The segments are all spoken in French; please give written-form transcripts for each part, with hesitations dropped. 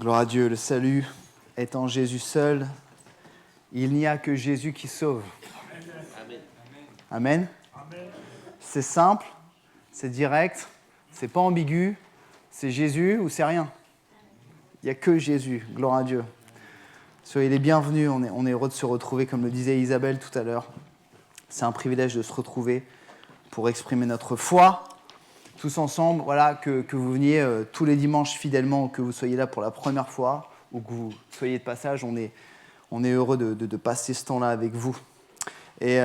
Gloire à Dieu, le salut est en Jésus seul. Il n'y a que Jésus qui sauve. Amen. Amen. C'est simple, c'est direct, c'est pas ambigu, c'est Jésus ou c'est rien. Il n'y a que Jésus, gloire à Dieu. Soyez les bienvenus, on est heureux de se retrouver, comme le disait Isabelle tout à l'heure. C'est un privilège de se retrouver pour exprimer notre foi, tous ensemble, voilà, que vous veniez tous les dimanches fidèlement, ou que vous soyez là pour la première fois, ou que vous soyez de passage, on est heureux de passer ce temps-là avec vous. Et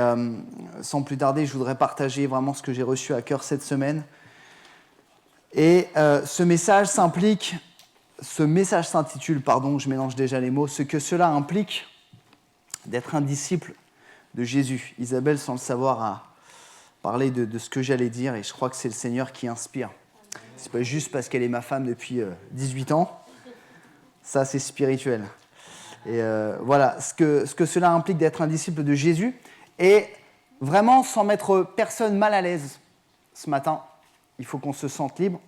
sans plus tarder, je voudrais partager vraiment ce que j'ai reçu à cœur cette semaine. Et ce message s'intitule, je mélange déjà les mots, ce que cela implique d'être un disciple de Jésus. Isabelle, sans le savoir, a parlé de ce que j'allais dire, et je crois que c'est le Seigneur qui inspire. C'est pas juste parce qu'elle est ma femme depuis 18 ans, ça c'est spirituel. Et voilà, ce que cela implique d'être un disciple de Jésus, et vraiment sans mettre personne mal à l'aise ce matin, il faut qu'on se sente libre.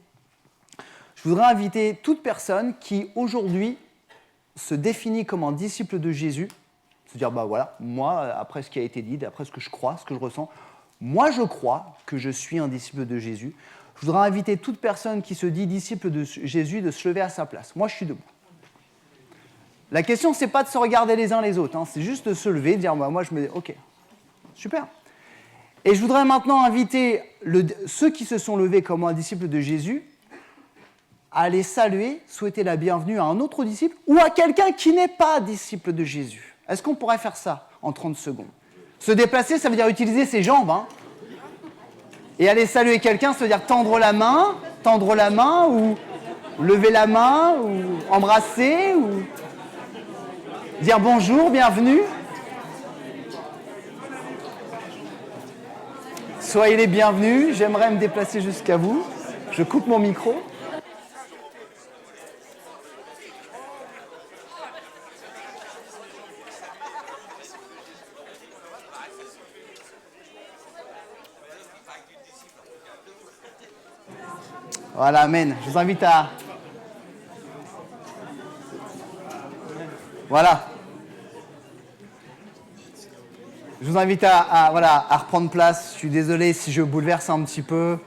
Je voudrais inviter toute personne qui aujourd'hui se définit comme un disciple de Jésus, se dire, voilà, moi, après ce qui a été dit, après ce que je crois, ce que je ressens, moi je crois que je suis un disciple de Jésus. Je voudrais inviter toute personne qui se dit disciple de Jésus de se lever à sa place. Moi je suis debout. La question, c'est pas de se regarder les uns les autres, c'est juste de se lever, de dire, moi je me dis, ok, super. Et je voudrais maintenant inviter ceux qui se sont levés comme un disciple de Jésus à aller saluer, souhaiter la bienvenue à un autre disciple ou à quelqu'un qui n'est pas disciple de Jésus. Est-ce qu'on pourrait faire ça en 30 secondes ? Se déplacer, ça veut dire utiliser ses jambes. Et aller saluer quelqu'un, ça veut dire tendre la main ou lever la main ou embrasser ou dire bonjour, bienvenue. Soyez les bienvenus, j'aimerais me déplacer jusqu'à vous. Je coupe mon micro. Voilà, amen. Je vous invite à... Voilà. Je vous invite à reprendre place. Je suis désolé si je bouleverse un petit peu.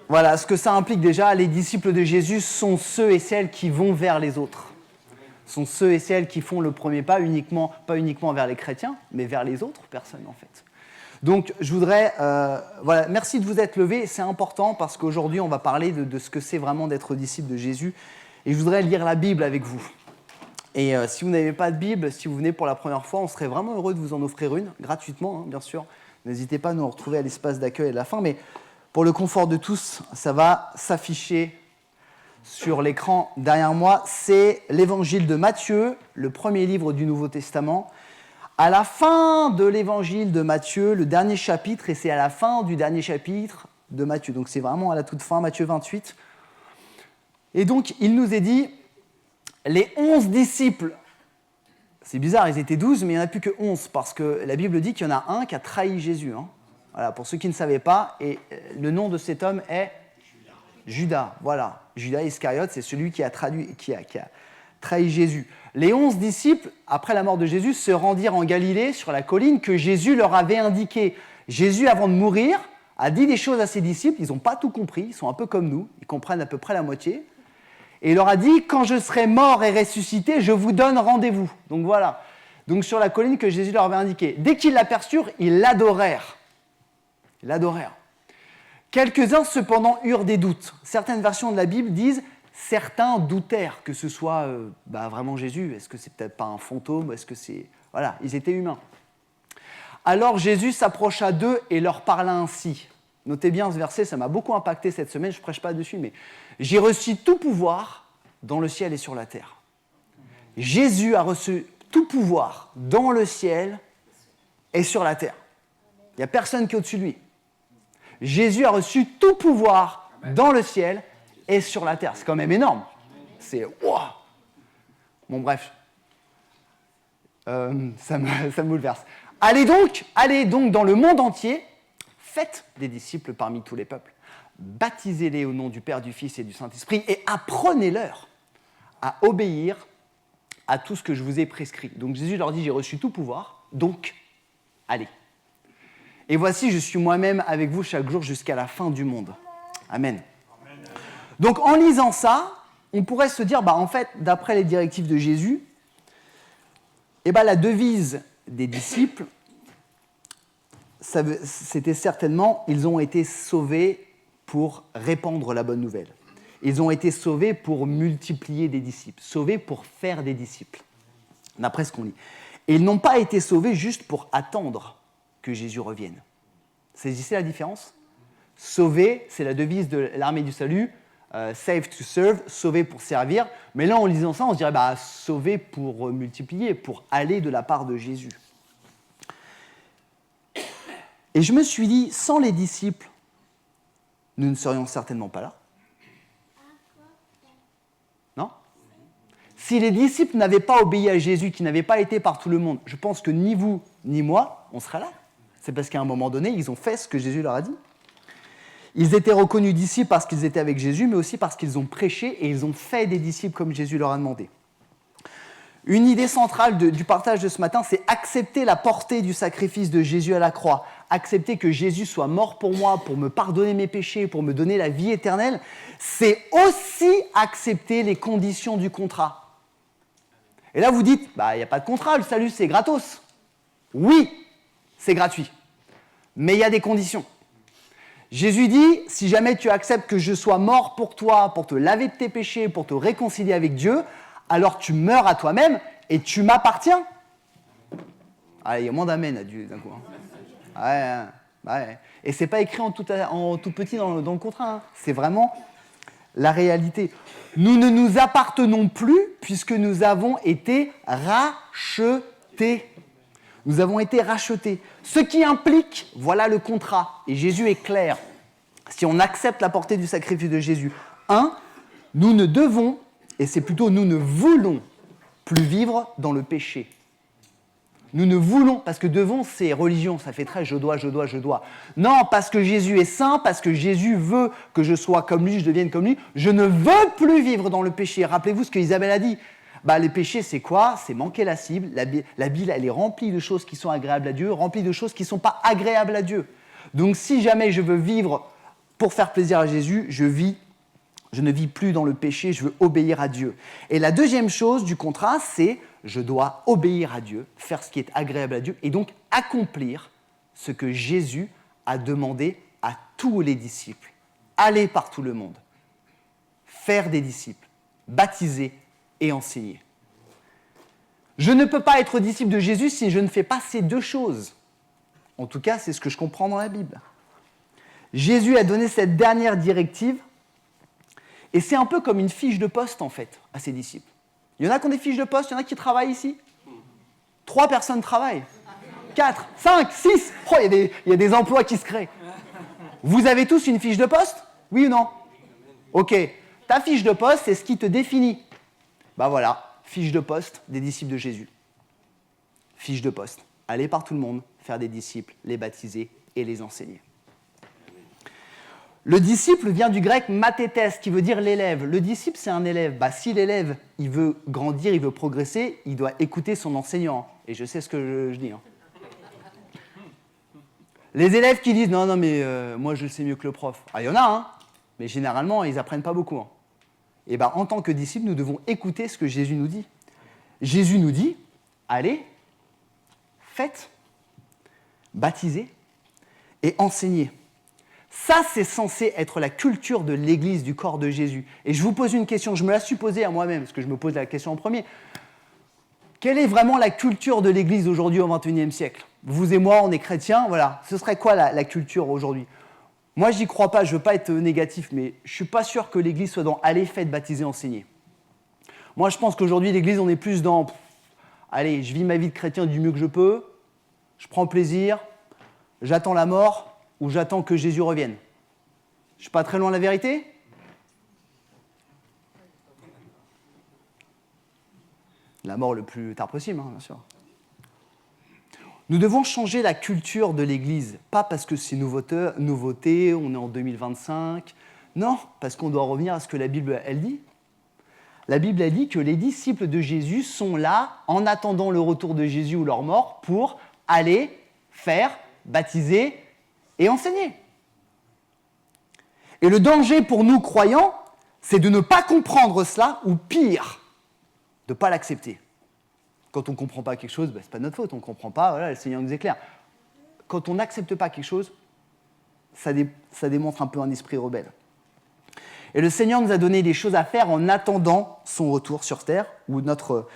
Voilà, ce que ça implique déjà, les disciples de Jésus sont ceux et celles qui vont vers les autres. Sont ceux et celles qui font le premier pas, pas uniquement vers les chrétiens, mais vers les autres personnes en fait. Donc, je voudrais... merci de vous être levés. C'est important parce qu'aujourd'hui, on va parler de ce que c'est vraiment d'être disciple de Jésus. Et je voudrais lire la Bible avec vous. Et si vous n'avez pas de Bible, si vous venez pour la première fois, on serait vraiment heureux de vous en offrir une, gratuitement, bien sûr. N'hésitez pas à nous retrouver à l'espace d'accueil à la fin. Mais pour le confort de tous, ça va s'afficher sur l'écran derrière moi. C'est l'Évangile de Matthieu, le premier livre du Nouveau Testament. À la fin de l'évangile de Matthieu, le dernier chapitre, et c'est à la fin du dernier chapitre de Matthieu, donc c'est vraiment à la toute fin, Matthieu 28. Et donc, il nous est dit, les 11 disciples, c'est bizarre, ils étaient 12, mais il n'y en a plus que 11, parce que la Bible dit qu'il y en a un qui a trahi Jésus. Voilà, pour ceux qui ne savaient pas, et le nom de cet homme est Judas. Voilà, Judas Iscariote, c'est celui qui a trahi Jésus. Les 11 disciples, après la mort de Jésus, se rendirent en Galilée, sur la colline que Jésus leur avait indiquée. Jésus, avant de mourir, a dit des choses à ses disciples, ils n'ont pas tout compris, ils sont un peu comme nous, ils comprennent à peu près la moitié. Et il leur a dit, quand je serai mort et ressuscité, je vous donne rendez-vous. Donc voilà, donc sur la colline que Jésus leur avait indiquée. Dès qu'ils l'aperçurent, ils l'adorèrent. Ils l'adorèrent. Quelques-uns, cependant, eurent des doutes. Certaines versions de la Bible disent, certains doutèrent que ce soit vraiment Jésus. Est-ce que c'est peut-être pas un fantôme ? Est-ce que c'est... Voilà, ils étaient humains. Alors Jésus s'approcha d'eux et leur parla ainsi. Notez bien ce verset, ça m'a beaucoup impacté cette semaine, je ne prêche pas dessus, mais « J'ai reçu tout pouvoir dans le ciel et sur la terre. » Jésus a reçu tout pouvoir dans le ciel et sur la terre. Il n'y a personne qui est au-dessus de lui. Jésus a reçu tout pouvoir dans le ciel et sur la terre. C'est quand même énorme. C'est wow. Bon, bref. Ça me bouleverse. Allez donc dans le monde entier, faites des disciples parmi tous les peuples, baptisez-les au nom du Père, du Fils et du Saint-Esprit, et apprenez-leur à obéir à tout ce que je vous ai prescrit. Donc Jésus leur dit, j'ai reçu tout pouvoir, donc allez. Et voici, je suis moi-même avec vous chaque jour jusqu'à la fin du monde. Amen. Donc en lisant ça, on pourrait se dire, en fait, d'après les directives de Jésus, la devise des disciples, c'était certainement, ils ont été sauvés pour répandre la bonne nouvelle. Ils ont été sauvés pour multiplier des disciples, sauvés pour faire des disciples, d'après ce qu'on lit. Et ils n'ont pas été sauvés juste pour attendre que Jésus revienne. Saisissez la différence ? Sauver, c'est la devise de l'armée du salut, save to serve, sauver pour servir. Mais là, en lisant ça, on se dirait sauver pour multiplier, pour aller de la part de Jésus. Et je me suis dit, sans les disciples, nous ne serions certainement pas là. Non ? Si les disciples n'avaient pas obéi à Jésus, qui n'avaient pas été par tout le monde, je pense que ni vous, ni moi, on serait là. C'est parce qu'à un moment donné, ils ont fait ce que Jésus leur a dit. Ils étaient reconnus disciples parce qu'ils étaient avec Jésus, mais aussi parce qu'ils ont prêché et ils ont fait des disciples comme Jésus leur a demandé. Une idée centrale du partage de ce matin, c'est accepter la portée du sacrifice de Jésus à la croix. Accepter que Jésus soit mort pour moi, pour me pardonner mes péchés, pour me donner la vie éternelle, c'est aussi accepter les conditions du contrat. Et là, vous dites, il n'y a pas de contrat, le salut, c'est gratos. Oui, c'est gratuit. Mais il y a des conditions. Jésus dit, si jamais tu acceptes que je sois mort pour toi, pour te laver de tes péchés, pour te réconcilier avec Dieu, alors tu meurs à toi-même et tu m'appartiens. Ah, il y a moins d'amen à Dieu d'un coup. Ouais. Et ce n'est pas écrit en tout petit dans le contrat. Hein. C'est vraiment la réalité. Nous ne nous appartenons plus puisque nous avons été rachetés. Nous avons été rachetés. Ce qui implique, voilà le contrat. Et Jésus est clair. Si on accepte la portée du sacrifice de Jésus, nous ne devons, et c'est plutôt nous ne voulons plus vivre dans le péché. Nous ne voulons, parce que devons, c'est religion, ça fait très je dois. Non, parce que Jésus est saint, parce que Jésus veut que je sois comme lui, je devienne comme lui, je ne veux plus vivre dans le péché. Rappelez-vous ce que Isabelle a dit. Les péchés, c'est quoi ? C'est manquer la cible. La Bible, elle est remplie de choses qui sont agréables à Dieu, remplie de choses qui ne sont pas agréables à Dieu. Donc, si jamais je veux vivre pour faire plaisir à Jésus, je ne vis plus dans le péché, je veux obéir à Dieu. Et la deuxième chose du contrat, c'est je dois obéir à Dieu, faire ce qui est agréable à Dieu, et donc accomplir ce que Jésus a demandé à tous les disciples. Aller par tout le monde, faire des disciples, baptiser et enseigner. Je ne peux pas être disciple de Jésus si je ne fais pas ces deux choses. En tout cas, c'est ce que je comprends dans la Bible. Jésus a donné cette dernière directive, et c'est un peu comme une fiche de poste, en fait, à ses disciples. Il y en a qui ont des fiches de poste, il y en a qui travaillent ici. 3 personnes travaillent. 4, 5, 6. Oh, il y a des emplois qui se créent. Vous avez tous une fiche de poste ? Oui ou non ? Ok. Ta fiche de poste, c'est ce qui te définit. Voilà, fiche de poste des disciples de Jésus. Fiche de poste. Aller par tout le monde, faire des disciples, les baptiser et les enseigner. Le disciple vient du grec matétes, qui veut dire l'élève. Le disciple, c'est un élève. Si l'élève, il veut grandir, il veut progresser, il doit écouter son enseignant. Et je sais ce que je dis. Hein. Les élèves qui disent « Non, mais moi, je sais mieux que le prof ». Il y en a, hein, mais généralement, ils n'apprennent pas beaucoup. Hein. Et en tant que disciples, nous devons écouter ce que Jésus nous dit. Jésus nous dit « Allez, faites, baptisez et enseignez ». Ça, c'est censé être la culture de l'Église, du corps de Jésus. Et je vous pose une question, je me la suis posée à moi-même, parce que je me pose la question en premier. Quelle est vraiment la culture de l'Église aujourd'hui au XXIe siècle ? Vous et moi, on est chrétiens, voilà. Ce serait quoi la culture aujourd'hui ? Moi, j'y crois pas, je veux pas être négatif, mais je suis pas sûr que l'Église soit dans « allez, faites, baptiser, enseigner ». Moi, je pense qu'aujourd'hui, l'Église, on est plus dans « allez, je vis ma vie de chrétien du mieux que je peux, je prends plaisir, j'attends la mort ». Ou j'attends que Jésus revienne. Je ne suis pas très loin de la vérité ? La mort le plus tard possible, hein, bien sûr. Nous devons changer la culture de l'Église, pas parce que c'est nouveauté, on est en 2025, non, parce qu'on doit revenir à ce que la Bible, elle dit. La Bible, elle dit que les disciples de Jésus sont là, en attendant le retour de Jésus ou leur mort, pour aller faire, baptiser et enseigner. Et le danger pour nous croyants, c'est de ne pas comprendre cela, ou pire, de ne pas l'accepter. Quand on ne comprend pas quelque chose, ce n'est pas notre faute, on ne comprend pas, voilà, le Seigneur nous éclaire. Quand on n'accepte pas quelque chose, ça démontre un peu un esprit rebelle. Et le Seigneur nous a donné des choses à faire en attendant son retour sur Terre, ou notre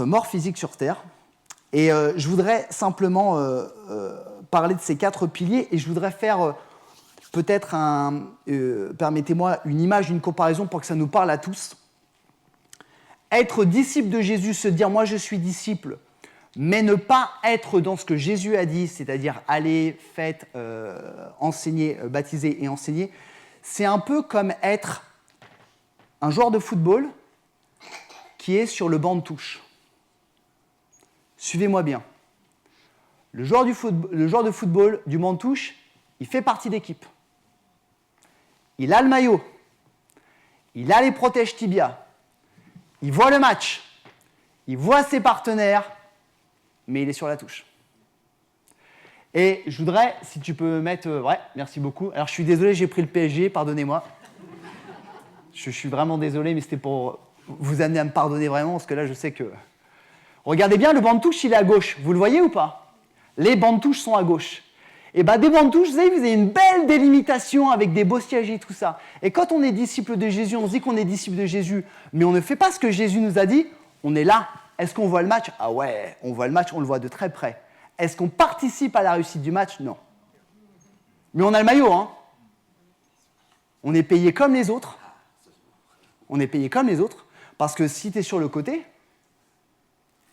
mort physique sur Terre. Et je voudrais simplement parler de ces 4 piliers, et je voudrais faire peut-être, permettez-moi, une image, une comparaison pour que ça nous parle à tous. Être disciple de Jésus, se dire « moi je suis disciple », mais ne pas être dans ce que Jésus a dit, c'est-à-dire aller, faites, enseigner, baptiser et enseigner, c'est un peu comme être un joueur de football qui est sur le banc de touche. Suivez-moi bien. Le joueur de football du banc de touche, il fait partie d'équipe. Il a le maillot, il a les protèges tibia, il voit le match, il voit ses partenaires, mais il est sur la touche. Et je voudrais, si tu peux mettre... ouais, merci beaucoup. Alors, je suis désolé, j'ai pris le PSG, pardonnez-moi. Je suis vraiment désolé, mais c'était pour vous amener à me pardonner vraiment, parce que là, je sais que... Regardez bien, le banc de touche, il est à gauche. Vous le voyez ou pas? Les bancs de touche sont à gauche. Et bien, des bancs de touche, vous avez une belle délimitation avec des beaux sièges et tout ça. Et quand on est disciple de Jésus, on se dit qu'on est disciple de Jésus, mais on ne fait pas ce que Jésus nous a dit, on est là. Est-ce qu'on voit le match? Ah ouais, on voit le match, on le voit de très près. Est-ce qu'on participe à la réussite du match? Non. Mais on a le maillot, hein. On est payé comme les autres. On est payé comme les autres, parce que si tu es sur le côté,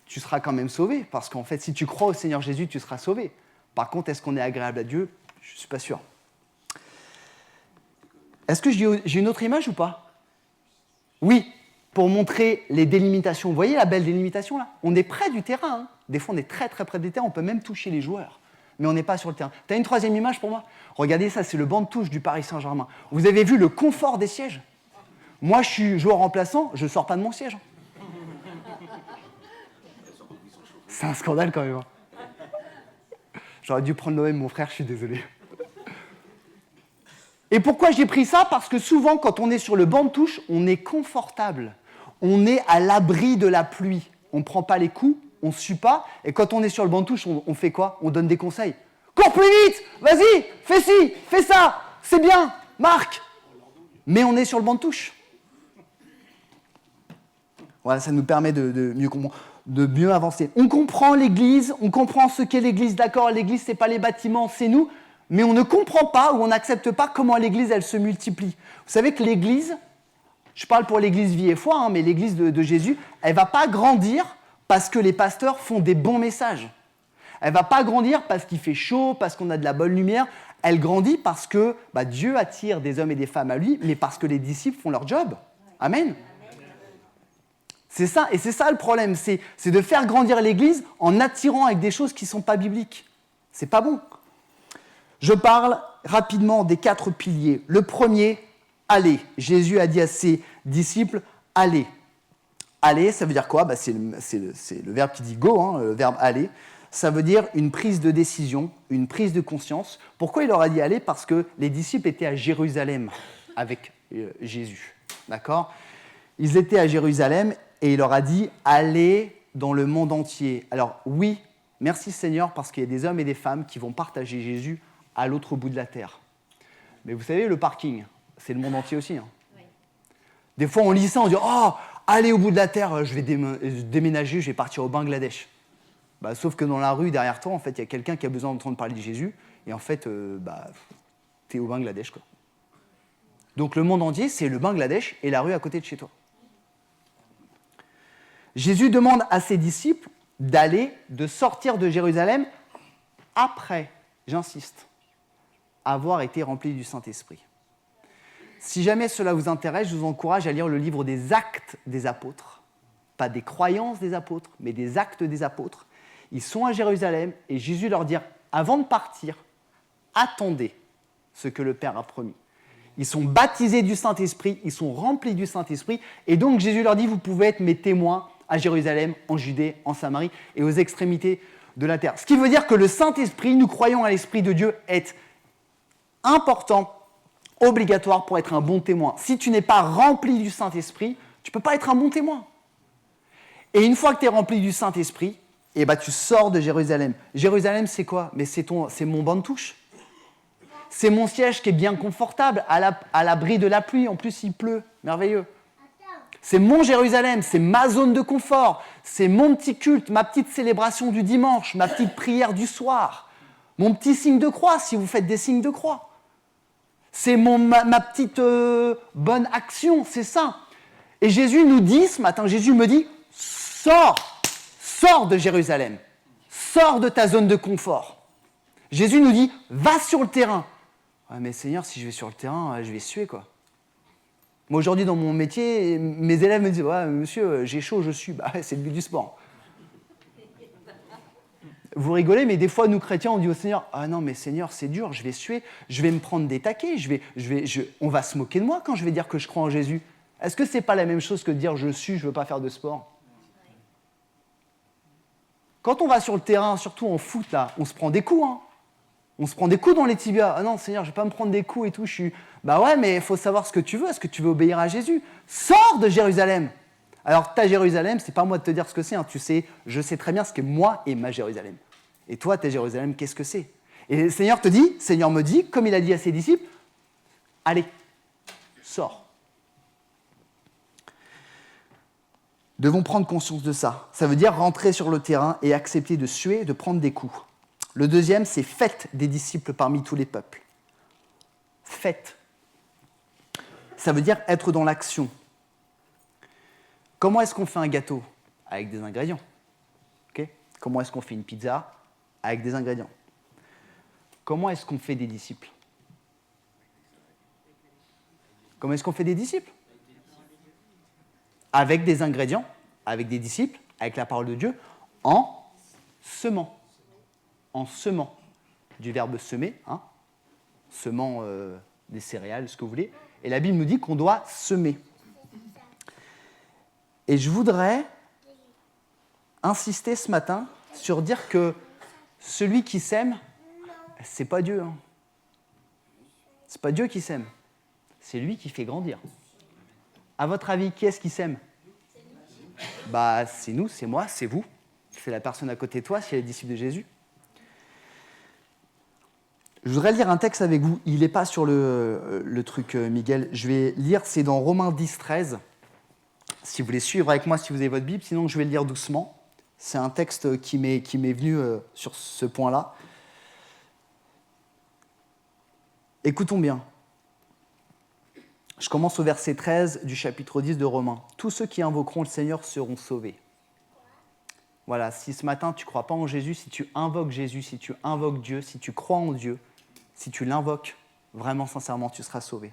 tu seras quand même sauvé, parce qu'en fait, si tu crois au Seigneur Jésus, tu seras sauvé. Par contre, est-ce qu'on est agréable à Dieu? Je ne suis pas sûr. Est-ce que j'ai une autre image ou pas? Oui, pour montrer les délimitations. Vous voyez la belle délimitation là? On est près du terrain. Hein. Des fois, on est très très près du terrain. On peut même toucher les joueurs. Mais on n'est pas sur le terrain. Tu as une troisième image pour moi? Regardez ça, c'est le banc de touche du Paris Saint-Germain. Vous avez vu le confort des sièges? Moi, je suis joueur remplaçant, je ne sors pas de mon siège. C'est un scandale quand même. Hein. J'aurais dû prendre l'OM, mon frère, je suis désolé. Et pourquoi j'ai pris ça? Parce que souvent, quand on est sur le banc de touche, on est confortable. On est à l'abri de la pluie. On ne prend pas les coups, on ne sue pas. Et quand on est sur le banc de touche, on fait quoi? On donne des conseils. Cours plus vite! Vas-y! Fais ci! Fais ça! C'est bien! Marque! Mais on est sur le banc de touche. Voilà, ça nous permet de mieux comprendre. De mieux avancer. On comprend l'Église, on comprend ce qu'est l'Église, d'accord, l'Église, ce n'est pas les bâtiments, c'est nous, mais on ne comprend pas ou on n'accepte pas comment l'Église, elle se multiplie. Vous savez que l'Église, je parle pour l'Église Vie et Foi, hein, mais l'Église de Jésus, elle ne va pas grandir parce que les pasteurs font des bons messages. Elle ne va pas grandir parce qu'il fait chaud, parce qu'on a de la bonne lumière. Elle grandit parce que Dieu attire des hommes et des femmes à lui, mais parce que les disciples font leur job. Amen. C'est ça, et c'est ça le problème, c'est de faire grandir l'Église en attirant avec des choses qui ne sont pas bibliques. C'est pas bon. Je parle rapidement des 4 piliers. Le premier, aller. Jésus a dit à ses disciples, allez. Aller, ça veut dire quoi? C'est le verbe qui dit go, hein, le verbe aller. Ça veut dire une prise de décision, une prise de conscience. Pourquoi il leur a dit aller? Parce que les disciples étaient à Jérusalem avec Jésus. D'accord? Ils étaient à Jérusalem et il leur a dit « Allez dans le monde entier ». Alors oui, merci Seigneur, parce qu'il y a des hommes et des femmes qui vont partager Jésus à l'autre bout de la terre. Mais vous savez, le parking, c'est le monde entier aussi. Hein. Oui. Des fois, on lit ça, on dit « Oh, allez au bout de la terre, je vais déménager, je vais partir au Bangladesh ». Sauf que dans la rue, derrière toi, en fait, il y a quelqu'un qui a besoin d'entendre parler de Jésus, et en fait, t'es au Bangladesh, quoi. Donc le monde entier, c'est le Bangladesh et la rue à côté de chez toi. Jésus demande à ses disciples d'aller, de sortir de Jérusalem après, j'insiste, avoir été remplis du Saint-Esprit. Si jamais cela vous intéresse, je vous encourage à lire le livre des Actes des Apôtres. Pas des croyances des apôtres, mais des Actes des Apôtres. Ils sont à Jérusalem et Jésus leur dit, avant de partir, attendez ce que le Père a promis. Ils sont baptisés du Saint-Esprit, ils sont remplis du Saint-Esprit, et donc Jésus leur dit, vous pouvez être mes témoins à Jérusalem, en Judée, en Samarie et aux extrémités de la terre. Ce qui veut dire que le Saint-Esprit, nous croyons à l'Esprit de Dieu, est important, obligatoire pour être un bon témoin. Si tu n'es pas rempli du Saint-Esprit, tu ne peux pas être un bon témoin. Et une fois que tu es rempli du Saint-Esprit, eh ben, tu sors de Jérusalem. Jérusalem, c'est quoi? Mais c'est mon banc de touche. C'est mon siège qui est bien confortable, à l'abri de la pluie. En plus, il pleut. Merveilleux. C'est mon Jérusalem, c'est ma zone de confort. C'est mon petit culte, ma petite célébration du dimanche, ma petite prière du soir. Mon petit signe de croix, si vous faites des signes de croix. C'est ma petite bonne action, c'est ça. Et Jésus nous dit ce matin, Jésus me dit, sors de Jérusalem. Sors de ta zone de confort. Jésus nous dit, va sur le terrain. Ah, mais Seigneur, si je vais sur le terrain, je vais suer, quoi. Moi, aujourd'hui, dans mon métier, mes élèves me disent, ouais, monsieur, j'ai chaud, je sue. Bah, c'est le but du sport. Vous rigolez, mais des fois, nous, chrétiens, on dit au Seigneur, ah non, mais Seigneur, c'est dur, je vais suer, je vais me prendre des taquets, on va se moquer de moi quand je vais dire que je crois en Jésus. Est-ce que ce n'est pas la même chose que de dire, je sue, je ne veux pas faire de sport? Quand on va sur le terrain, surtout en foot, là, on se prend des coups, hein. On se prend des coups dans les tibias. Ah non, Seigneur, je ne vais pas me prendre des coups et tout. Bah ouais, mais il faut savoir ce que tu veux. Est-ce que tu veux obéir à Jésus? Sors de Jérusalem. Alors, ta Jérusalem, ce n'est pas moi de te dire ce que c'est. Hein. Tu sais, je sais très bien ce qu'est moi et ma Jérusalem. Et toi, ta Jérusalem, qu'est-ce que c'est? Et le Seigneur te dit, le Seigneur me dit, comme il a dit à ses disciples, allez, sors. Devons prendre conscience de ça. Ça veut dire rentrer sur le terrain et accepter de suer, de prendre des coups. Le deuxième, c'est faites des disciples parmi tous les peuples. Faites. Ça veut dire être dans l'action. Comment est-ce qu'on fait un gâteau? Avec des ingrédients. Okay? Comment est-ce qu'on fait une pizza? Avec des ingrédients. Comment est-ce qu'on fait des disciples? Comment est-ce qu'on fait des disciples? Avec des ingrédients, avec des disciples, avec la parole de Dieu, en semant. En semant, du verbe semer, hein, semant des céréales, ce que vous voulez. Et la Bible nous dit qu'on doit semer. Et je voudrais insister ce matin sur dire que celui qui sème, c'est pas Dieu. Hein. C'est pas Dieu qui sème, c'est lui qui fait grandir. À votre avis, qui est-ce qui sème? Bah, c'est nous, c'est moi, c'est vous. C'est la personne à côté de toi, si elle est disciple de Jésus. Je voudrais lire un texte avec vous. Il n'est pas sur le truc, Miguel. Je vais lire, c'est dans Romains 10, 13. Si vous voulez suivre avec moi, si vous avez votre Bible, sinon je vais le lire doucement. C'est un texte qui m'est venu sur ce point-là. Écoutons bien. Je commence au verset 13 du chapitre 10 de Romains. Tous ceux qui invoqueront le Seigneur seront sauvés. Voilà, si ce matin tu ne crois pas en Jésus, si tu invoques Jésus, si tu invoques Dieu, si tu crois en Dieu, si tu l'invoques, vraiment sincèrement, tu seras sauvé.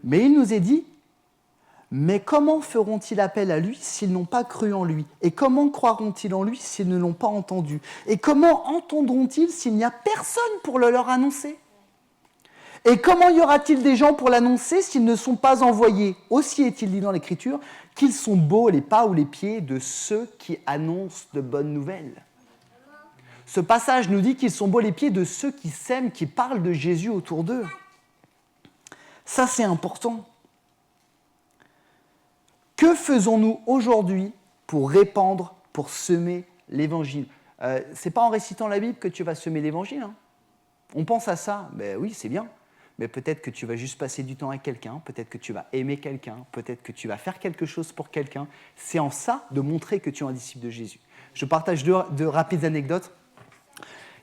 Mais il nous est dit, mais comment feront-ils appel à lui s'ils n'ont pas cru en lui? Et comment croiront-ils en lui s'ils ne l'ont pas entendu? Et comment entendront-ils s'il n'y a personne pour le leur annoncer? Et comment y aura-t-il des gens pour l'annoncer s'ils ne sont pas envoyés? Aussi est-il dit dans l'Écriture qu'ils sont beaux les pas ou les pieds de ceux qui annoncent de bonnes nouvelles. Ce passage nous dit qu'ils sont beaux les pieds de ceux qui s'aiment, qui parlent de Jésus autour d'eux. Ça, c'est important. Que faisons-nous aujourd'hui pour répandre, pour semer l'Évangile? Ce n'est pas en récitant la Bible que tu vas semer l'Évangile. Hein. On pense à ça, ben oui, c'est bien. Mais peut-être que tu vas juste passer du temps avec quelqu'un, peut-être que tu vas aimer quelqu'un, peut-être que tu vas faire quelque chose pour quelqu'un. C'est en ça de montrer que tu es un disciple de Jésus. Je partage deux rapides anecdotes.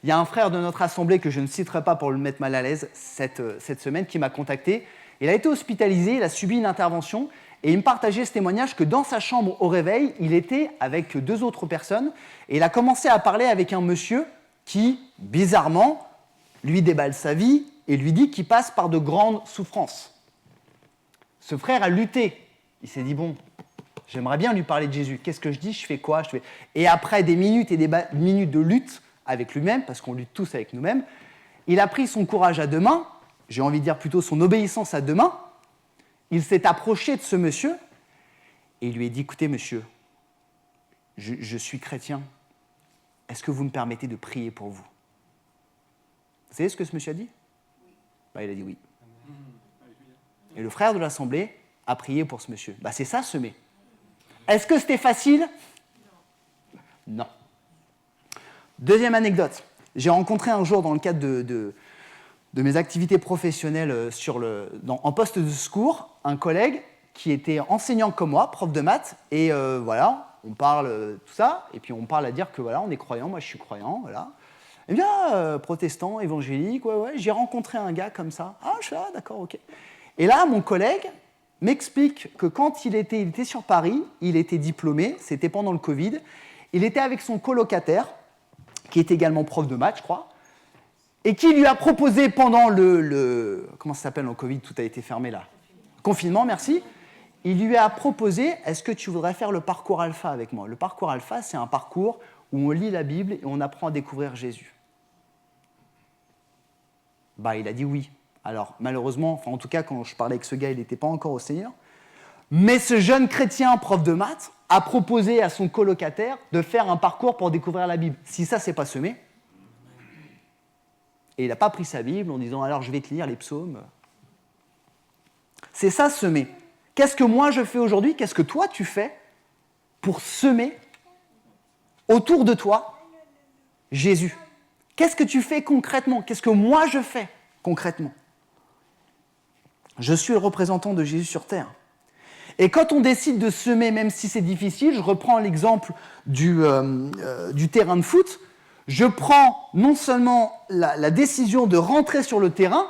Il y a un frère de notre assemblée que je ne citerai pas pour le mettre mal à l'aise cette semaine qui m'a contacté. Il a été hospitalisé, il a subi une intervention et il me partageait ce témoignage que dans sa chambre au réveil, il était avec 2 autres personnes et il a commencé à parler avec un monsieur qui, bizarrement, lui déballe sa vie et lui dit qu'il passe par de grandes souffrances. Ce frère a lutté. Il s'est dit, bon, J'aimerais bien lui parler de Jésus. Qu'est-ce que je dis? Je fais quoi? Et après des minutes et des minutes de lutte avec lui-même, parce qu'on lutte tous avec nous-mêmes, il a pris son courage à deux mains, j'ai envie de dire plutôt son obéissance à deux mains. Il s'est approché de ce monsieur et il lui a dit, écoutez monsieur, je suis chrétien, est-ce que vous me permettez de prier pour vous? Vous savez ce que ce monsieur a dit? Il a dit oui. Et le frère de l'Assemblée a prié pour ce monsieur. C'est ça, semer. Est-ce que c'était facile? Non. Deuxième anecdote. J'ai rencontré un jour, dans le cadre de mes activités professionnelles en poste de secours, un collègue qui était enseignant comme moi, prof de maths, et voilà, on parle tout ça, et puis on parle à dire que voilà, on est croyant, moi je suis croyant, voilà. Eh bien, protestant, évangélique, ouais, j'ai rencontré un gars comme ça. Ah, je suis là, d'accord, ok. Et là, mon collègue m'explique que quand il était sur Paris, il était diplômé, c'était pendant le Covid, il était avec son colocataire, qui est également prof de maths, je crois, et qui lui a proposé pendant comment ça s'appelle en Covid, tout a été fermé là. Confinement, merci. Il lui a proposé, est-ce que tu voudrais faire le parcours alpha avec moi? Le parcours alpha, c'est un parcours où on lit la Bible et on apprend à découvrir Jésus. Il a dit oui. Alors, malheureusement, en tout cas, quand je parlais avec ce gars, il n'était pas encore au Seigneur. Mais ce jeune chrétien, prof de maths, a proposé à son colocataire de faire un parcours pour découvrir la Bible. Si ça, c'est pas semé. Et il n'a pas pris sa Bible en disant « alors je vais te lire les psaumes ». C'est ça, semer. Qu'est-ce que moi je fais aujourd'hui? Qu'est-ce que toi tu fais pour semer autour de toi Jésus? Qu'est-ce que tu fais concrètement? Qu'est-ce que moi je fais concrètement? Je suis le représentant de Jésus sur terre. Et quand on décide de semer, même si c'est difficile, je reprends l'exemple du terrain de foot, je prends non seulement la décision de rentrer sur le terrain,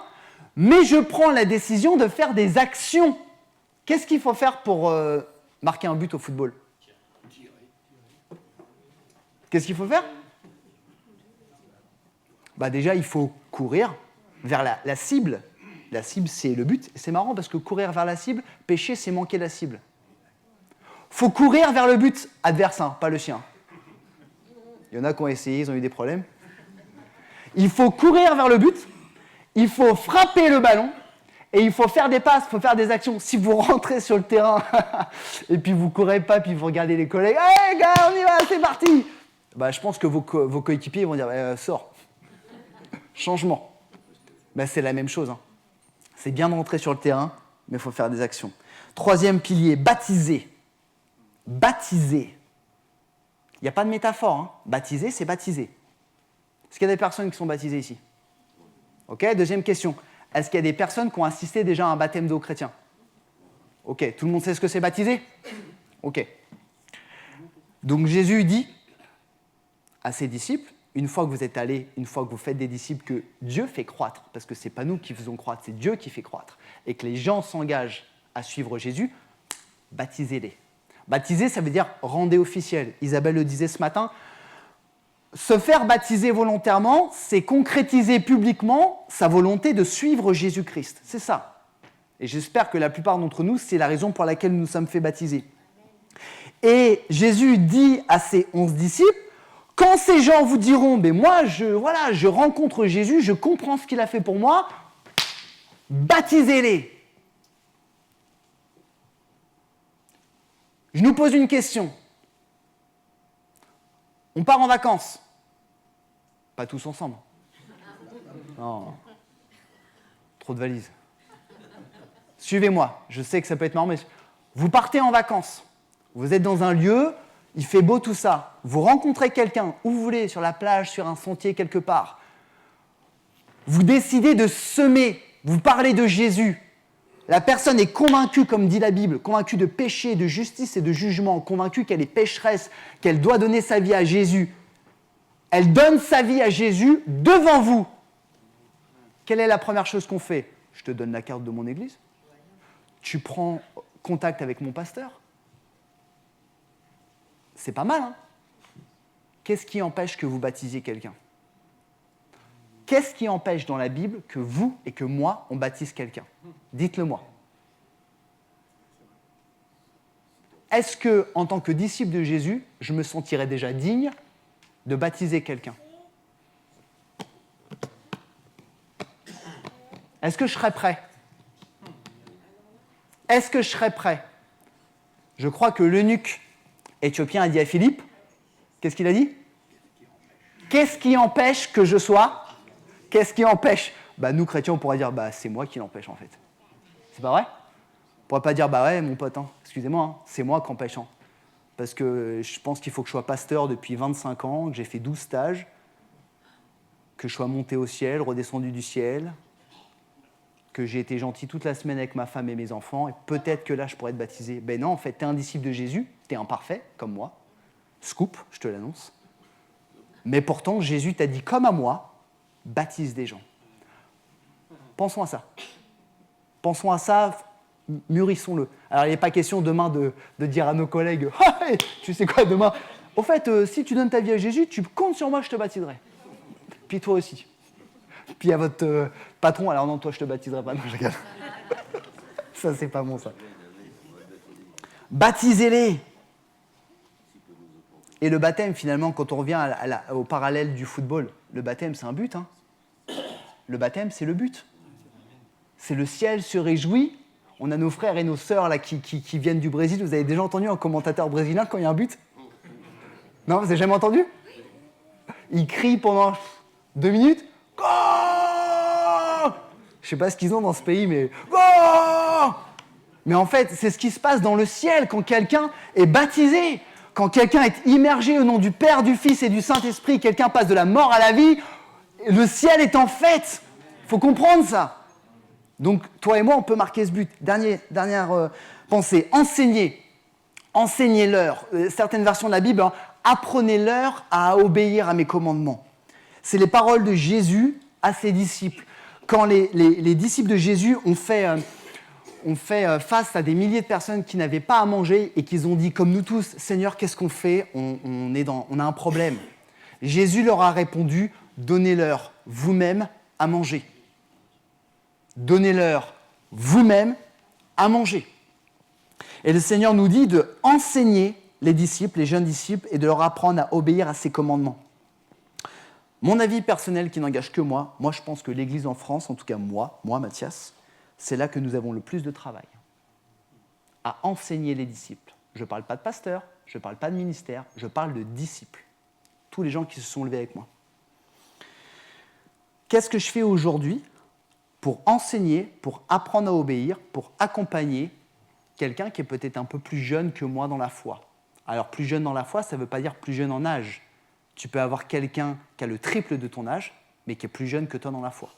mais je prends la décision de faire des actions. Qu'est-ce qu'il faut faire pour marquer un but au football? Qu'est-ce qu'il faut faire? Déjà, il faut courir vers la cible. La cible, c'est le but. C'est marrant parce que courir vers la cible, pécher, c'est manquer la cible. Il faut courir vers le but adverse, pas le sien. Il y en a qui ont essayé, ils ont eu des problèmes. Il faut courir vers le but, il faut frapper le ballon, et il faut faire des passes, il faut faire des actions. Si vous rentrez sur le terrain, et puis vous ne courez pas, puis vous regardez les collègues, « Hey, gars, on y va, c'est parti !» Je pense que vos coéquipiers vont dire « Sors !» Changement. C'est la même chose. C'est bien de rentrer sur le terrain, mais il faut faire des actions. Troisième pilier, baptiser. Baptiser. Il n'y a pas de métaphore. Baptiser, c'est baptiser. Est-ce qu'il y a des personnes qui sont baptisées ici? Ok, deuxième question. Est-ce qu'il y a des personnes qui ont assisté déjà à un baptême d'eau chrétien? Ok, tout le monde sait ce que c'est baptiser? Ok. Donc Jésus dit à ses disciples, une fois que vous êtes allés, une fois que vous faites des disciples, que Dieu fait croître, parce que ce n'est pas nous qui faisons croître, c'est Dieu qui fait croître, et que les gens s'engagent à suivre Jésus, baptisez-les. Baptiser, ça veut dire rendez officiel. Isabelle le disait ce matin, se faire baptiser volontairement, c'est concrétiser publiquement sa volonté de suivre Jésus-Christ. C'est ça. Et j'espère que la plupart d'entre nous, c'est la raison pour laquelle nous nous sommes fait baptiser. Et Jésus dit à ses 11 disciples, quand ces gens vous diront, moi, je rencontre Jésus, je comprends ce qu'il a fait pour moi, baptisez-les. Je nous pose une question. On part en vacances. Pas tous ensemble. Non. Trop de valises. Suivez-moi. Je sais que ça peut être marrant, mais vous partez en vacances. Vous êtes dans un lieu, il fait beau tout ça. Vous rencontrez quelqu'un, où vous voulez, sur la plage, sur un sentier quelque part. Vous décidez de semer. Vous parlez de Jésus. La personne est convaincue, comme dit la Bible, convaincue de péché, de justice et de jugement, convaincue qu'elle est pécheresse, qu'elle doit donner sa vie à Jésus. Elle donne sa vie à Jésus devant vous. Quelle est la première chose qu'on fait? Je te donne la carte de mon église. Tu prends contact avec mon pasteur. C'est pas mal, Qu'est-ce qui empêche que vous baptisiez quelqu'un? Qu'est-ce qui empêche dans la Bible que vous et que moi, on baptise quelqu'un? Dites-le moi. est-ce que, en tant que disciple de Jésus, je me sentirais déjà digne de baptiser quelqu'un? Est-ce que je serais prêt? Est-ce que je serais prêt? Je crois que l'eunuque éthiopien a dit à Philippe, qu'est-ce qu'il a dit? Qu'est-ce qui empêche que je sois? Qu'est-ce qui empêche? Nous, chrétiens, on pourrait dire, c'est moi qui l'empêche, en fait. C'est pas vrai? On pourrait pas dire, ouais, mon pote, excusez-moi, c'est moi qui empêche. Parce que je pense qu'il faut que je sois pasteur depuis 25 ans, que j'ai fait 12 stages, que je sois monté au ciel, redescendu du ciel, que j'ai été gentil toute la semaine avec ma femme et mes enfants, et peut-être que là, je pourrais être baptisé. Non, en fait, t'es un disciple de Jésus, t'es imparfait, comme moi. Scoop, je te l'annonce. Mais pourtant, Jésus t'a dit, comme à moi, baptise des gens. Pensons à ça. Pensons à ça, mûrissons-le. Alors, il n'est pas question demain de dire à nos collègues, « Hey, tu sais quoi, demain, au fait, si tu donnes ta vie à Jésus, tu comptes sur moi, je te baptiserai. Puis toi aussi. » Puis à votre patron, alors non, toi, je te baptiserai pas. Non, je regarde. Ça, c'est pas bon, ça. Baptisez-les. Et le baptême, finalement, quand on revient au parallèle du football, le baptême, c'est un but. Le baptême, c'est le but. C'est le ciel se réjouit. On a nos frères et nos sœurs là, qui viennent du Brésil. Vous avez déjà entendu un commentateur brésilien quand il y a un but? Non, vous n'avez jamais entendu? Il crie pendant 2 minutes. Goal! Je ne sais pas ce qu'ils ont dans ce pays, mais Goal! Mais en fait, c'est ce qui se passe dans le ciel quand quelqu'un est baptisé. Quand quelqu'un est immergé au nom du Père, du Fils et du Saint-Esprit, quelqu'un passe de la mort à la vie, le ciel est en fête. Il faut comprendre ça. Donc, toi et moi, on peut marquer ce but. Dernière pensée. Enseignez-leur. Certaines versions de la Bible, apprenez-leur à obéir à mes commandements. C'est les paroles de Jésus à ses disciples. Quand les disciples de Jésus ont fait face à des milliers de personnes qui n'avaient pas à manger et qu'ils ont dit, comme nous tous, « Seigneur, qu'est-ce qu'on fait ? On a un problème. » Jésus leur a répondu, « Donnez-leur vous-même à manger. » Donnez-leur vous-même à manger. Et le Seigneur nous dit de enseigner les disciples, les jeunes disciples, et de leur apprendre à obéir à ses commandements. Mon avis personnel qui n'engage que moi je pense que l'Église en France, en tout cas moi Mathias, c'est là que nous avons le plus de travail. À enseigner les disciples. Je ne parle pas de pasteur, je ne parle pas de ministère, je parle de disciples. Tous les gens qui se sont levés avec moi. Qu'est-ce que je fais aujourd'hui pour enseigner, pour apprendre à obéir, pour accompagner quelqu'un qui est peut-être un peu plus jeune que moi dans la foi? Alors, plus jeune dans la foi, ça ne veut pas dire plus jeune en âge. Tu peux avoir quelqu'un qui a le triple de ton âge, mais qui est plus jeune que toi dans la foi.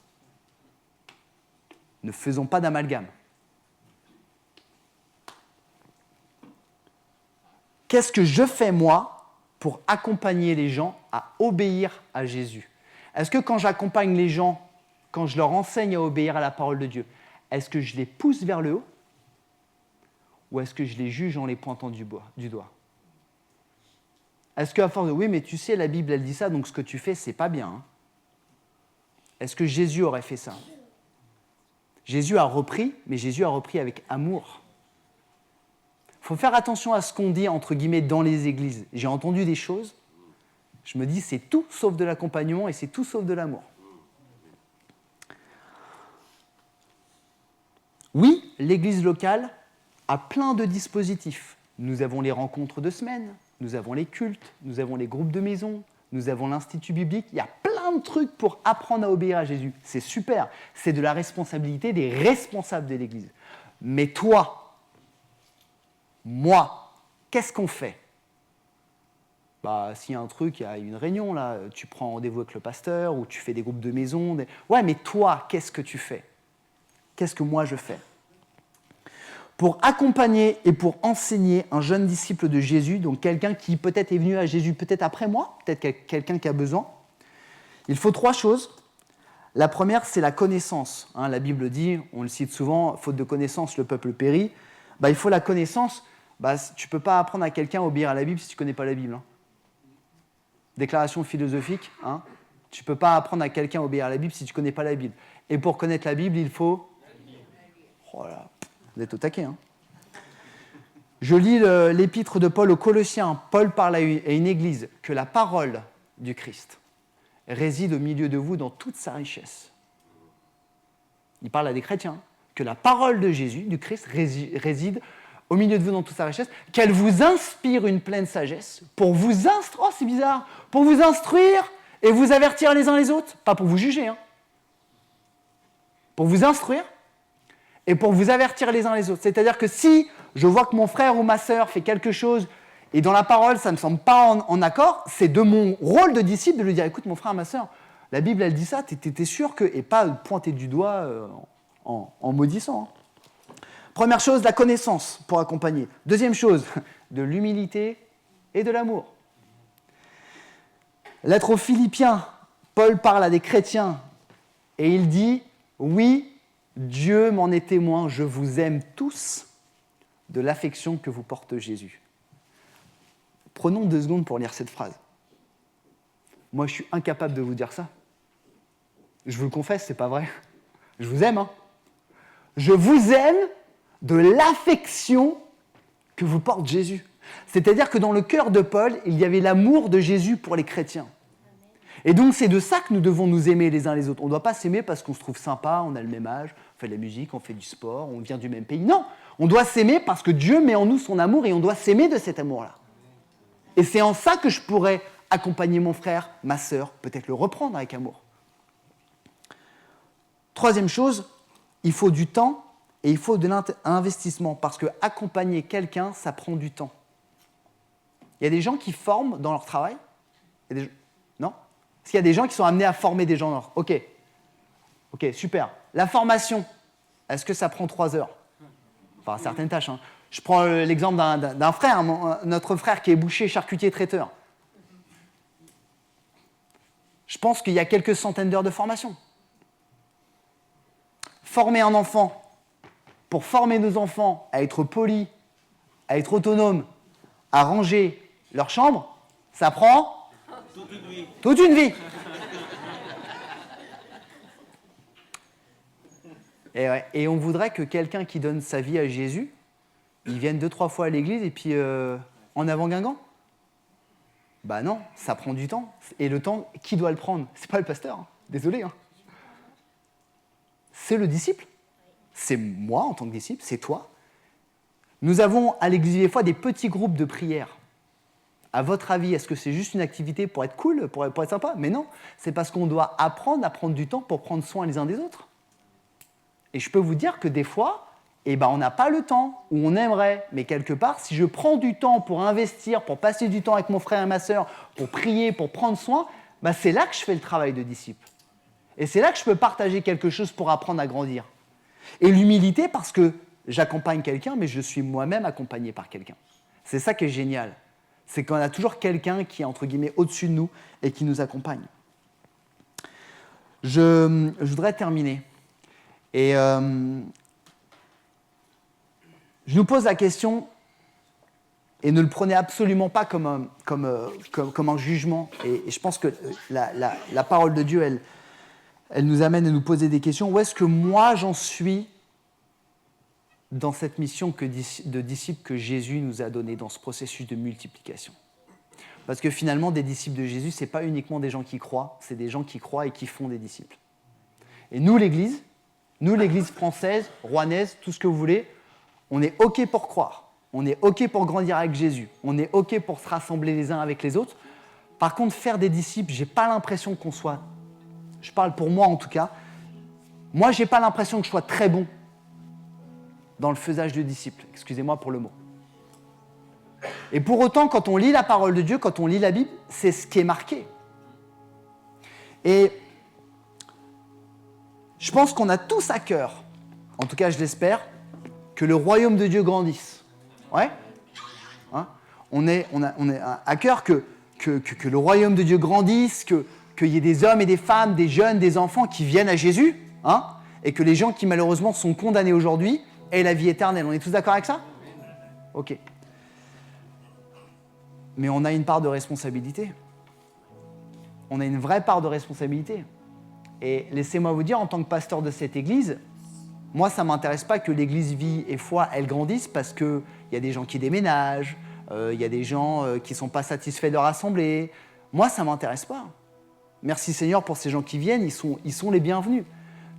Ne faisons pas d'amalgame. Qu'est-ce que je fais, moi, pour accompagner les gens à obéir à Jésus? Est-ce que quand j'accompagne les gens, quand je leur enseigne à obéir à la parole de Dieu, est-ce que je les pousse vers le haut ou est-ce que je les juge en les pointant du doigt? Est-ce qu'à force de « oui, mais tu sais, la Bible, elle dit ça, donc ce que tu fais, c'est pas bien. » Est-ce que Jésus aurait fait ça? Jésus a repris, mais Jésus a repris avec amour. Il faut faire attention à ce qu'on dit, entre guillemets, dans les églises. J'ai entendu des choses, je me dis, c'est tout sauf de l'accompagnement et c'est tout sauf de l'amour. Oui, l'église locale a plein de dispositifs. Nous avons les rencontres de semaine, nous avons les cultes, nous avons les groupes de maison, nous avons l'institut biblique. Il y a plein de trucs pour apprendre à obéir à Jésus. C'est super. C'est de la responsabilité des responsables de l'église. Mais toi, moi, qu'est-ce qu'on fait? S'il y a un truc, il y a une réunion, là, tu prends rendez-vous avec le pasteur ou tu fais des groupes de maison. Ouais, mais toi, qu'est-ce que tu fais? Qu'est-ce que moi je fais? Pour accompagner et pour enseigner un jeune disciple de Jésus, donc quelqu'un qui peut-être est venu à Jésus peut-être après moi, peut-être quelqu'un qui a besoin, il faut 3 choses. La première, c'est la connaissance. La Bible dit, on le cite souvent, faute de connaissance, le peuple périt. Il faut la connaissance. Tu ne peux pas apprendre à quelqu'un à obéir à la Bible si tu ne connais pas la Bible. Déclaration philosophique. Tu ne peux pas apprendre à quelqu'un à obéir à la Bible si tu ne connais pas la Bible. Et pour connaître la Bible, il faut... Voilà. Vous êtes au taquet. Je lis l'épître de Paul aux Colossiens. Paul parle à une église que la parole du Christ réside au milieu de vous dans toute sa richesse. Il parle à des chrétiens. Que la parole de Jésus, du Christ, réside au milieu de vous dans toute sa richesse, qu'elle vous inspire une pleine sagesse pour vous instruire, oh c'est bizarre, pour vous instruire et vous avertir les uns les autres, pas pour vous juger, hein. Pour vous instruire et pour vous avertir les uns les autres. C'est-à-dire que si je vois que mon frère ou ma sœur fait quelque chose et dans la parole ça ne me semble pas en accord, c'est de mon rôle de disciple de lui dire, écoute mon frère, ma sœur, la Bible elle dit ça, t'es sûr que, et pas pointer du doigt en maudissant. Hein. Première chose, la connaissance pour accompagner. Deuxième chose, de l'humilité et de l'amour. Lettre aux Philippiens, Paul parle à des chrétiens et il dit « Oui, Dieu m'en est témoin, je vous aime tous de l'affection que vous porte Jésus. » Prenons 2 secondes pour lire cette phrase. Moi, je suis incapable de vous dire ça. Je vous le confesse, c'est pas vrai. Je vous aime, hein. Je vous aime de l'affection que vous porte Jésus. C'est-à-dire que dans le cœur de Paul, il y avait l'amour de Jésus pour les chrétiens. Et donc, c'est de ça que nous devons nous aimer les uns les autres. On ne doit pas s'aimer parce qu'on se trouve sympa, on a le même âge, on fait de la musique, on fait du sport, on vient du même pays. Non, on doit s'aimer parce que Dieu met en nous son amour et on doit s'aimer de cet amour-là. Et c'est en ça que je pourrais accompagner mon frère, ma sœur, peut-être le reprendre avec amour. Troisième chose, il faut du temps et il faut de l'investissement parce que accompagner quelqu'un, ça prend du temps. Il y a des gens qui forment dans leur travail. Non ? Est-ce qu'il y a des gens qui sont amenés à former des gens dans leur... Ok, super. La formation, est-ce que ça prend 3 heures ? Enfin, certaines tâches. Hein. Je prends l'exemple d'un frère, notre frère qui est boucher, charcutier, traiteur. Je pense qu'il y a quelques centaines d'heures de formation. Former un enfant, pour former nos enfants à être polis, à être autonomes, à ranger leur chambre, ça prend toute une vie. Et on voudrait que quelqu'un qui donne sa vie à Jésus, il vienne 2-3 fois à l'église et puis en avant Guingamp. Bah non, ça prend du temps. Et le temps, qui doit le prendre ? C'est pas le pasteur, hein. Désolé. Hein. C'est le disciple. C'est moi en tant que disciple, c'est toi. Nous avons à l'église des fois des petits groupes de prière. À votre avis, est-ce que c'est juste une activité pour être cool, pour être sympa ? Mais non, c'est parce qu'on doit apprendre à prendre du temps pour prendre soin les uns des autres. Et je peux vous dire que des fois, on n'a pas le temps, ou on aimerait, mais quelque part, si je prends du temps pour investir, pour passer du temps avec mon frère et ma sœur, pour prier, pour prendre soin, c'est là que je fais le travail de disciple. Et c'est là que je peux partager quelque chose pour apprendre à grandir. Et l'humilité, parce que j'accompagne quelqu'un, mais je suis moi-même accompagné par quelqu'un. C'est ça qui est génial. C'est qu'on a toujours quelqu'un qui est, entre guillemets, au-dessus de nous et qui nous accompagne. Je voudrais terminer. Et je nous pose la question, et ne le prenez absolument pas comme un jugement. Et je pense que la parole de Dieu, elle nous amène à nous poser des questions. Où est-ce que moi j'en suis dans cette mission de disciple que Jésus nous a donnée dans ce processus de multiplication ? Parce que finalement, des disciples de Jésus, ce n'est pas uniquement des gens qui croient, c'est des gens qui croient et qui font des disciples. Et nous, l'Église française, rouennaise, tout ce que vous voulez, on est OK pour croire, on est OK pour grandir avec Jésus, on est OK pour se rassembler les uns avec les autres. Par contre, faire des disciples, je n'ai pas l'impression qu'on soit... Je parle pour moi en tout cas. Moi, je n'ai pas l'impression que je sois très bon dans le faisage de disciples. Excusez-moi pour le mot. Et pour autant, quand on lit la parole de Dieu, quand on lit la Bible, c'est ce qui est marqué. Et je pense qu'on a tous à cœur, en tout cas je l'espère, que le royaume de Dieu grandisse. Ouais ? Hein ? On a à cœur que le royaume de Dieu grandisse, qu'il y ait des hommes et des femmes, des jeunes, des enfants qui viennent à Jésus, hein, et que les gens qui malheureusement sont condamnés aujourd'hui aient la vie éternelle. On est tous d'accord avec ça ? Ok. Mais on a une part de responsabilité. On a une vraie part de responsabilité. Et laissez-moi vous dire, en tant que pasteur de cette église, Moi, ça ne m'intéresse pas que l'Église Vie et Foi, elle grandisse parce qu'il y a des gens qui déménagent, il y a des gens qui ne sont pas satisfaits de leur assemblée. Moi, ça ne m'intéresse pas. Merci Seigneur pour ces gens qui viennent, ils sont les bienvenus.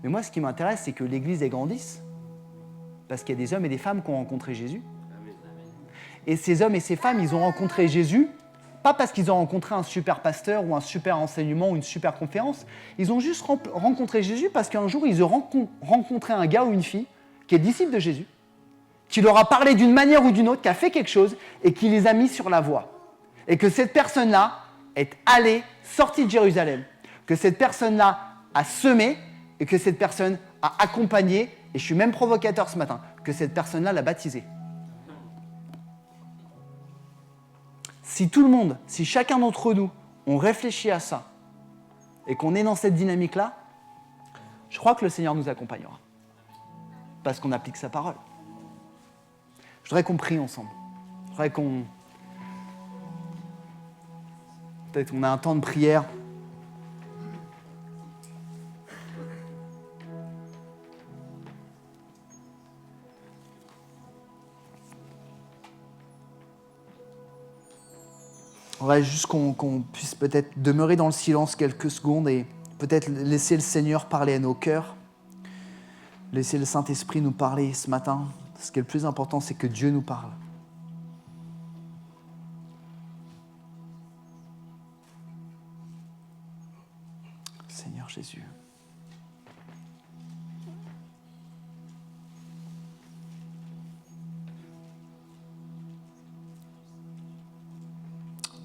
Mais moi, ce qui m'intéresse, c'est que l'Église, elle grandisse. Parce qu'il y a des hommes et des femmes qui ont rencontré Jésus. Et ces hommes et ces femmes, ils ont rencontré Jésus, pas parce qu'ils ont rencontré un super pasteur ou un super enseignement ou une super conférence. Ils ont juste rencontré Jésus parce qu'un jour, ils ont rencontré un gars ou une fille qui est disciple de Jésus, qui leur a parlé d'une manière ou d'une autre, qui a fait quelque chose et qui les a mis sur la voie. Et que cette personne-là est allée, sortie de Jérusalem. Que cette personne-là a semé et que cette personne a accompagné, et je suis même provocateur ce matin, que cette personne-là l'a baptisé. Si tout le monde, si chacun d'entre nous, on réfléchit à ça et qu'on est dans cette dynamique-là, je crois que le Seigneur nous accompagnera. Parce qu'on applique sa parole. Je voudrais qu'on prie ensemble. Je voudrais qu'on... Peut-être qu'on a un temps de prière. On va juste qu'on puisse peut-être demeurer dans le silence quelques secondes et peut-être laisser le Seigneur parler à nos cœurs. Laisser le Saint-Esprit nous parler ce matin. Ce qui est le plus important, c'est que Dieu nous parle. Seigneur Jésus.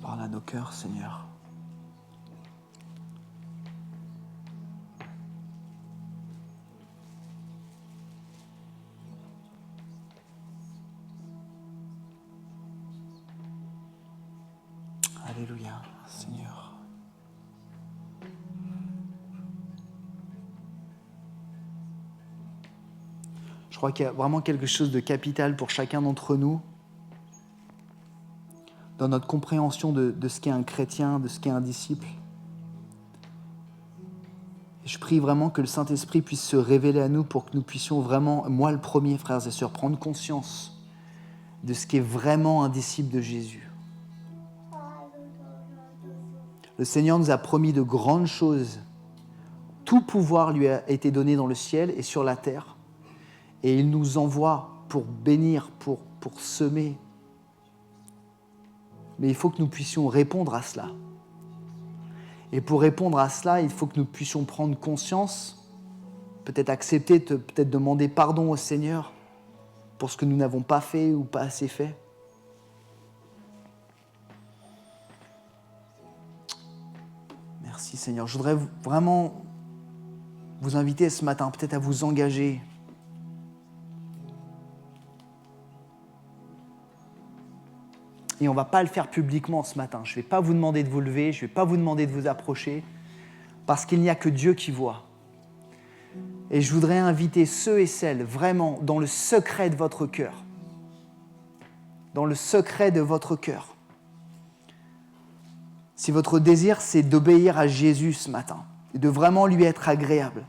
Parle à nos cœurs, Seigneur. Alléluia, Seigneur. Je crois qu'il y a vraiment quelque chose de capital pour chacun d'entre nous dans notre compréhension de ce qu'est un chrétien, de ce qu'est un disciple. Et je prie vraiment que le Saint-Esprit puisse se révéler à nous pour que nous puissions vraiment, moi le premier, frères et sœurs, prendre conscience de ce qu'est vraiment un disciple de Jésus. Le Seigneur nous a promis de grandes choses. Tout pouvoir lui a été donné dans le ciel et sur la terre. Et il nous envoie pour bénir, pour semer. Mais il faut que nous puissions répondre à cela. Et pour répondre à cela, il faut que nous puissions prendre conscience, peut-être accepter, peut-être demander pardon au Seigneur pour ce que nous n'avons pas fait ou pas assez fait. Merci Seigneur. Je voudrais vraiment vous inviter ce matin peut-être à vous engager. Et on ne va pas le faire publiquement ce matin. Je ne vais pas vous demander de vous lever, je ne vais pas vous demander de vous approcher, parce qu'il n'y a que Dieu qui voit. Et je voudrais inviter ceux et celles vraiment dans le secret de votre cœur. Dans le secret de votre cœur. Si votre désir, c'est d'obéir à Jésus ce matin, et de vraiment lui être agréable,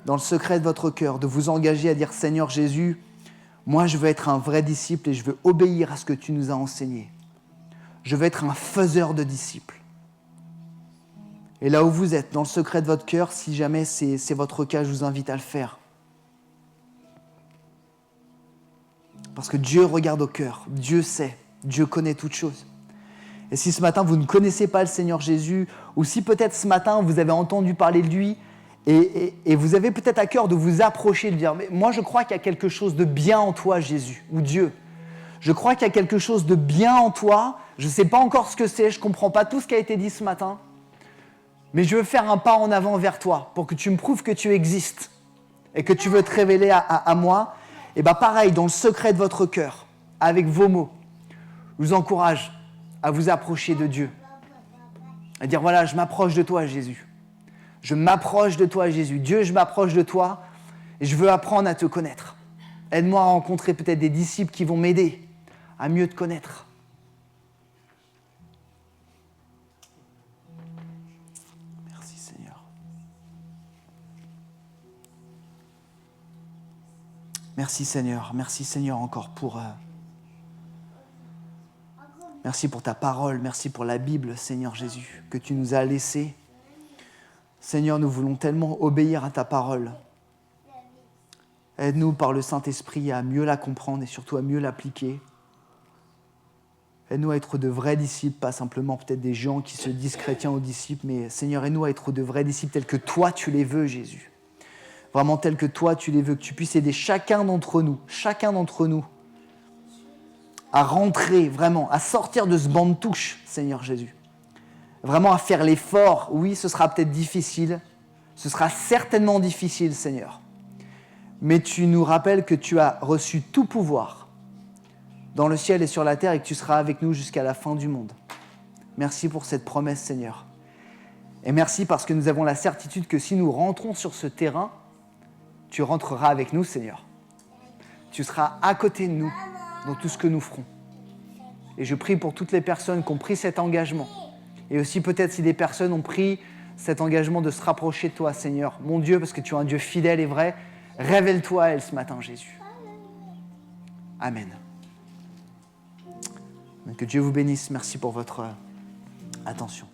dans le secret de votre cœur, de vous engager à dire « Seigneur Jésus, moi je veux être un vrai disciple et je veux obéir à ce que tu nous as enseigné. Je veux être un faiseur de disciples. » Et là où vous êtes, dans le secret de votre cœur, si jamais c'est votre cas, je vous invite à le faire. Parce que Dieu regarde au cœur, Dieu sait, Dieu connaît toutes choses. Et si ce matin vous ne connaissez pas le Seigneur Jésus, ou si peut-être ce matin vous avez entendu parler de lui, et vous avez peut-être à cœur de vous approcher, de dire « Mais moi je crois qu'il y a quelque chose de bien en toi Jésus, ou Dieu. Je crois qu'il y a quelque chose de bien en toi, je ne sais pas encore ce que c'est, je ne comprends pas tout ce qui a été dit ce matin, mais je veux faire un pas en avant vers toi pour que tu me prouves que tu existes et que tu veux te révéler à moi. » Et bien pareil, dans le secret de votre cœur, avec vos mots, je vous encourage à vous approcher de Dieu. À dire voilà, je m'approche de toi Jésus. Je m'approche de toi Jésus. Dieu, je m'approche de toi et je veux apprendre à te connaître. Aide-moi à rencontrer peut-être des disciples qui vont m'aider à mieux te connaître. Merci Seigneur. Merci Seigneur encore pour... Merci pour ta parole, merci pour la Bible, Seigneur Jésus, que tu nous as laissée. Seigneur, nous voulons tellement obéir à ta parole. Aide-nous par le Saint-Esprit à mieux la comprendre et surtout à mieux l'appliquer. Aide-nous à être de vrais disciples, pas simplement peut-être des gens qui se disent chrétiens ou disciples, mais Seigneur, aide-nous à être de vrais disciples tels que toi tu les veux, Jésus. Vraiment tels que toi tu les veux, que tu puisses aider chacun d'entre nous, à rentrer vraiment, à sortir de ce banc de touche, Seigneur Jésus. Vraiment à faire l'effort. Oui, ce sera peut-être difficile, ce sera certainement difficile, Seigneur. Mais tu nous rappelles que tu as reçu tout pouvoir dans le ciel et sur la terre et que tu seras avec nous jusqu'à la fin du monde. Merci pour cette promesse, Seigneur. Et merci parce que nous avons la certitude que si nous rentrons sur ce terrain, tu rentreras avec nous, Seigneur. Tu seras à côté de nous dans tout ce que nous ferons. Et je prie pour toutes les personnes qui ont pris cet engagement. Et aussi peut-être si des personnes ont pris cet engagement de se rapprocher de toi, Seigneur. Mon Dieu, parce que tu es un Dieu fidèle et vrai, révèle-toi à elle ce matin, Jésus. Amen. Que Dieu vous bénisse. Merci pour votre attention.